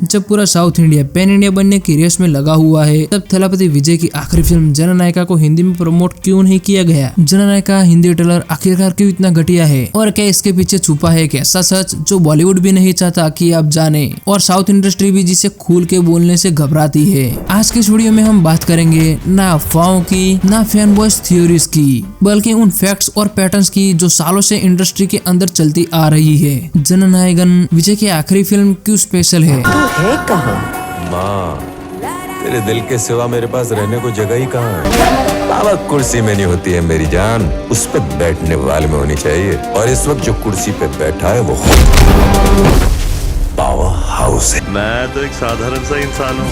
जब पूरा south India pan India बनने की रेस में लगा हुआ है, तब थलापति विजय की आखिरी फिल्म जननायका को हिंदी में प्रमोट क्यों नहीं किया गया? जननायका हिंदी ट्रेलर आखिरकार क्यों इतना घटिया है और क्या इसके पीछे छुपा है एक ऐसा सच जो बॉलीवुड भी नहीं चाहता कि आप जाने और साउथ इंडस्ट्री भी जिसे खुल के बोलने से घबराती है। आज के इस वीडियो में हम बात करेंगे ना अफवाहों की, ना फैन बॉयज थ्योरीज की, बल्कि उन फैक्ट्स और पैटर्न्स की जो सालों से इंडस्ट्री के अंदर चलती आ रही है। जननायकन विजय की आखिरी फिल्म क्यों स्पेशल है? माँ, तेरे दिल के सिवा मेरे पास रहने को जगह ही कहाँ है? बाबा कुर्सी में नहीं होती है मेरी जान, उस पर बैठने वाले में होनी चाहिए। और इस वक्त जो कुर्सी पे बैठा है वो पावर हाउस है। मैं तो एक साधारण सा इंसान हूँ,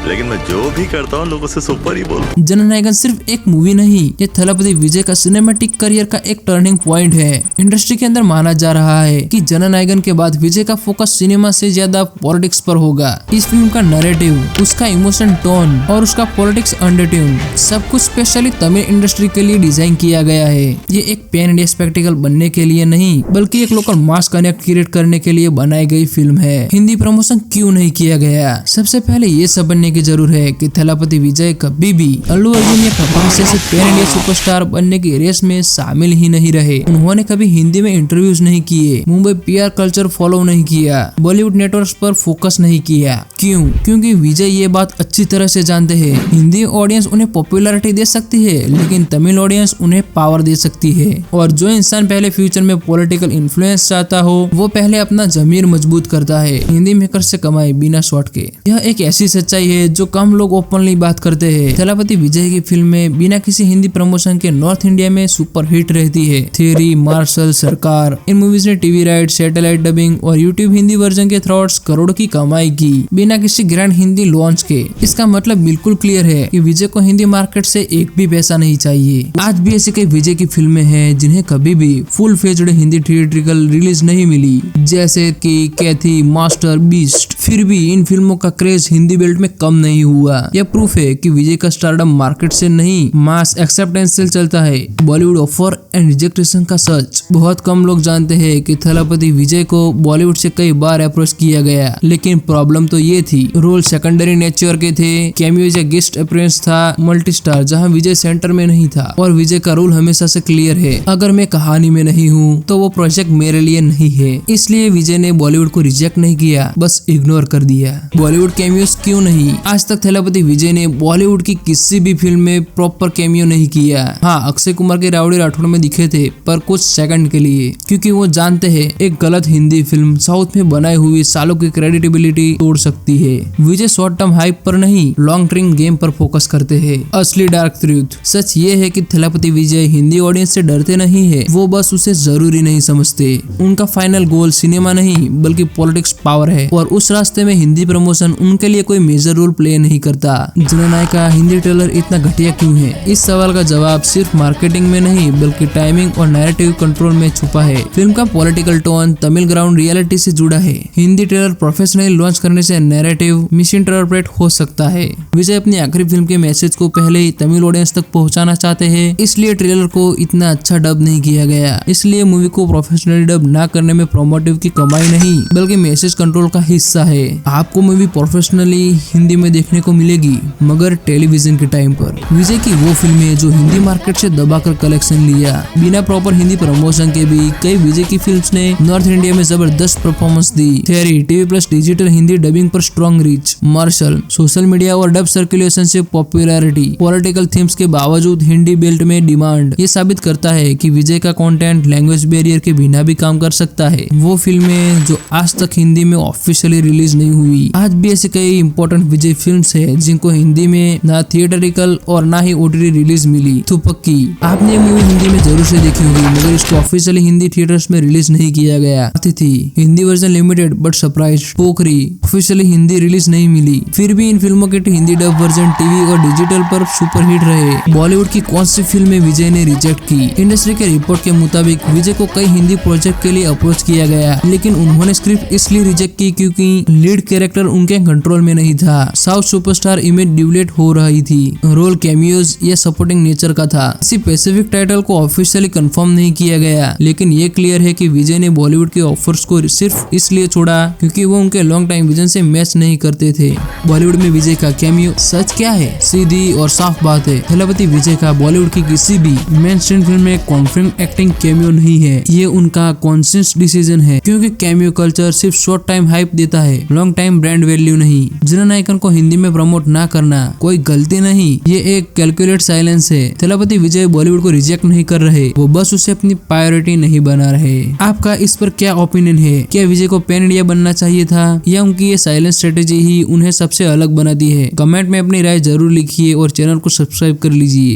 लेकिन मैं जो भी करता हूँ लोगों से सुपर ही बोलूं। जननायकन सिर्फ एक मूवी नहीं, ये थलापति विजय का सिनेमैटिक करियर का एक टर्निंग पॉइंट है। इंडस्ट्री के अंदर माना जा रहा है कि जननायकन के बाद विजय का फोकस सिनेमा से ज्यादा पॉलिटिक्स पर होगा। इस फिल्म का नैरेटिव, उसका इमोशन टोन और उसका पॉलिटिक्स अंडरटोन सब कुछ स्पेशली तमिल इंडस्ट्री के लिए डिजाइन किया गया है। ये एक पैन इंडिया स्पेक्टिकल बनने के लिए नहीं, बल्कि एक लोकल मास कनेक्ट क्रिएट करने के लिए बनाई गई फिल्म है। हिंदी प्रमोशन क्यों नहीं किया गया? सबसे पहले ये समझने की जरूर है कि थलापति विजय कभी भी अल्लू अर्जुन या कपूर से पैन इंडिया सुपरस्टार बनने की रेस में शामिल ही नहीं रहे। उन्होंने कभी हिंदी में इंटरव्यूज नहीं किए, मुंबई पीआर कल्चर फॉलो नहीं किया, बॉलीवुड नेटवर्क्स पर फोकस नहीं किया। क्यों? क्योंकि विजय ये बात अच्छी तरह से जानते हैं, हिंदी ऑडियंस उन्हें पॉपुलैरिटी दे सकती है, लेकिन तमिल ऑडियंस उन्हें पावर दे सकती है। और जो इंसान पहले फ्यूचर में पॉलिटिकल इन्फ्लुएंस चाहता हो, वो पहले अपना जमीर मजबूत करता है, हिंदी मेकर से कमाए बिना शॉर्ट के। यह एक ऐसी सच्चाई है जो कम लोग ओपनली बात करते हैं। थलापति विजय की फिल्में बिना किसी हिंदी प्रमोशन के नॉर्थ इंडिया में सुपर हिट रहती है। थियरी, मार्शल, सरकार, इन मूवीज ने टीवी राइट, सैटेलाइट डबिंग और यूट्यूब हिंदी वर्जन के थ्रू करोड़ की कमाई की बिना किसी ग्रैंड हिंदी लॉन्च के। इसका मतलब बिल्कुल क्लियर है कि विजय को हिंदी मार्केट से एक भी पैसा नहीं चाहिए। आज भी ऐसी कई विजय की फिल्में हैं जिन्हें कभी भी full fledged Hindi theatrical release नहीं मिली, जैसे कि कैथी, मास्टर, बीस्ट। फिर भी इन फिल्मों का क्रेज हिंदी बेल्ट में कम नहीं हुआ। यह प्रूफ है कि विजय का स्टारडम मार्केट से नहीं, मास एक्सेप्टेंस से चलता है। बॉलीवुड ऑफर एंड रिजेक्टेशन का सच बहुत कम लोग जानते हैं कि थलापति विजय को बॉलीवुड से कई बार अप्रोच किया गया, लेकिन प्रॉब्लम तो ये थी, रोल सेकेंडरी नेचर के थे। कैमियोज या गेस्ट अपीयरेंस था, मल्टी स्टार, जहाँ विजय सेंटर में नहीं था। और विजय का रोल हमेशा से क्लियर है, अगर मैं कहानी में नहीं हूँ तो वो प्रोजेक्ट मेरे लिए नहीं है। इसलिए विजय ने बॉलीवुड को रिजेक्ट नहीं किया, बस इग्नोर कर दिया। बॉलीवुड कैमियोज क्यों नहीं? आज तक थलापति विजय ने बॉलीवुड की किसी भी फिल्म में प्रॉपर कैमियो नहीं किया। हाँ, अक्षय कुमार के रावड़ी राठौड़ में दिखे थे, पर कुछ सेकंड के लिए, क्योंकि वो जानते हैं एक गलत हिंदी फिल्म साउथ में बनाई हुई सालों की क्रेडिटेबिलिटी तोड़ सकती है। विजय शॉर्ट टर्म हाइप पर नहीं, लॉन्ग टर्म गेम पर फोकस करते हैं। असली डार्क ट्रूथ सच ये है कि थलापति विजय हिंदी ऑडियंस से डरते नहीं है, वो बस उसे जरूरी नहीं समझते। उनका फाइनल गोल सिनेमा नहीं बल्कि पॉलिटिक्स पावर है, और उस रास्ते में हिंदी प्रमोशन उनके लिए कोई मेजर रोल प्ले नहीं करता। जननायका हिंदी ट्रेलर इतना घटिया क्यों है? इस सवाल का जवाब सिर्फ मार्केटिंग में नहीं बल्कि टाइमिंग और नैरेटिव कंट्रोल में छुपा है। फिल्म का political tone Tamil ground reality से जुड़ा है। हिंदी ट्रेलर प्रोफेशनली लॉन्च करने से नैरेटिव मिस इंटरप्रेट हो सकता है। विजय अपनी आखिरी फिल्म के मैसेज को पहले ही तमिल ऑडियंस तक पहुंचाना चाहते हैं, इसलिए ट्रेलर को इतना अच्छा डब नहीं किया गया। इसलिए मूवी को प्रोफेशनली डब ना करने में प्रोमोटिव की कमाई नहीं बल्कि मैसेज कंट्रोल का हिस्सा है। आपको मूवी प्रोफेशनली हिंदी में देखने को मिलेगी, मगर टेलीविजन के टाइम पर। विजय की वो फिल्में जो हिंदी मार्केट से दबाकर कलेक्शन लिया बिना प्रॉपर हिंदी प्रमोशन के भी कई विजय की फिल्म्स ने नॉर्थ इंडिया में जबरदस्त परफॉर्मेंस दी। Theory TV plus digital Hindi dubbing पर strong reach, martial social media और डब सर्कुलेशन से पॉपुलैरिटी, पॉलिटिकल थीम्स के बावजूद हिंदी बेल्ट में डिमांड। ये साबित करता है कि विजय का कंटेंट लैंग्वेज बैरियर के बिना भी काम कर सकता है। वो फिल्में जो आज तक हिंदी में ऑफिशियली रिलीज नहीं हुई, आज भी ऐसे कई इंपॉर्टेंट विजय फिल्म्स है जिनको हिंदी में ना थिएटरिकल और ना ही ओटीटी रिलीज मिली। तो पक्की आपने ये मूवी हिंदी में जरूर से देखी होगी, मगर इसको ऑफिशियली हिंदी थिएटर्स में रिलीज नहीं किया गया। अतिथि Hindi version limited but surprise, Pokhari officially Hindi release नहीं मिली। फिर भी इन फिल्मों के हिंदी डब वर्जन टीवी और डिजिटल पर सुपरहिट रहे। बॉलीवुड की कौन सी फिल्में विजय ने रिजेक्ट की? इंडस्ट्री के रिपोर्ट के मुताबिक विजय को कई हिंदी प्रोजेक्ट के लिए अप्रोच किया गया, लेकिन उन्होंने स्क्रिप्ट इसलिए रिजेक्ट की क्योंकि लीड कैरेक्टर उनके कंट्रोल में नहीं था। साउथ सुपरस्टार इमेज डिवलेट हो रही थी। रोल कैमियोज या सपोर्टिंग नेचर का था। इसी पैसिफिक टाइटल को ऑफिशियली कंफर्म नहीं किया गया, लेकिन ये क्लियर है कि विजय ने बॉलीवुड के ऑफर्स को सिर्फ इसलिए छोड़ा क्योंकि वो उनके लॉन्ग टाइम विजन से मैच नहीं करते थे। बॉलीवुड में विजय का कैमियो सच क्या है? सीधी और साफ बात है, थलपति विजय का बॉलीवुड की किसी भी मेन स्ट्रीम फिल्म में कॉन्फिडेंट एक्टिंग कैमियो नहीं है। ये उनका कॉन्शियस डिसीजन है, क्योंकि कैमियो कल्चर सिर्फ शॉर्ट टाइम हाइप देता है, लॉन्ग टाइम ब्रांड वैल्यू नहीं। जननायकन को हिंदी में प्रमोट ना करना कोई गलती नहीं, ये एक कैलकुलेट साइलेंस है। थलपति विजय बॉलीवुड को रिजेक्ट नहीं कर रहे, वो बस उसे अपनी प्रायोरिटी नहीं बना रहे। आपका इस पर क्या ओपिनियन है? क्या विजय को पैन इंडिया बनना चाहिए था या उनकी ये साइलेंट स्ट्रेटेजी ही उन्हें सबसे अलग बनाती है? कमेंट में अपनी राय जरूर लिखिए और चैनल को सब्सक्राइब कर लीजिए।